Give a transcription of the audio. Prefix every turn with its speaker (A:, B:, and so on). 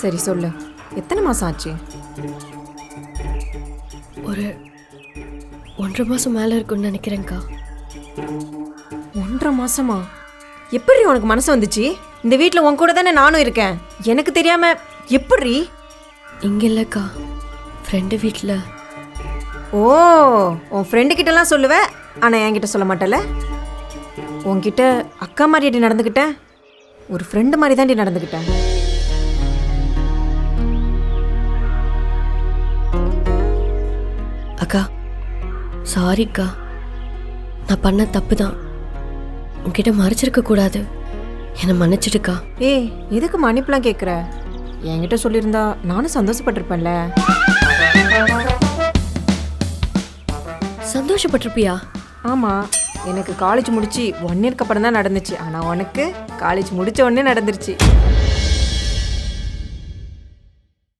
A: சரி சொல்லு, எத்தனை மாதம் ஆச்சு?
B: ஒரு 1.5 மாதம் மேலே இருக்குன்னு நினைக்கிறேங்க்கா.
A: 1.5 மாசமா? எப்படி உனக்கு மனசு வந்துச்சு? இந்த வீட்டில் உன் கூட தானே நானும் இருக்கேன். எனக்கு தெரியாம எப்படி?
B: இங்கே இல்லைக்கா, ஃப்ரெண்டு வீட்டில்.
A: ஓ, உன் ஃப்ரெண்டு கிட்டலாம் சொல்லுவேன், ஆனால் என்கிட்ட சொல்ல மாட்டல. உன்கிட்ட அக்கா மாதிரி நடந்துக்கிட்டேன், ஒரு ஃப்ரெண்டு மாதிரி தாண்டி நடந்துக்கிட்டேன்.
B: அக்கா சாரிக்கா, நான் பண்ண தப்பு தான். உன்கிட்ட மறைச்சிருக்க கூடாது, என்னை மன்னிச்சிடுக்கா.
A: ஏய், எதுக்கு மன்னிப்புலாம் கேட்குற? என்கிட்ட சொல்லியிருந்தா நானும் சந்தோஷப்பட்டிருப்பேன்ல.
B: சந்தோஷப்பட்டிருப்பியா?
A: ஆமாம், எனக்கு காலேஜ் முடிச்சு 1 இயர்க்கு அப்புறம் தான் நடந்துச்சு. ஆனால் உனக்கு காலேஜ் முடித்த உடனே நடந்துருச்சு.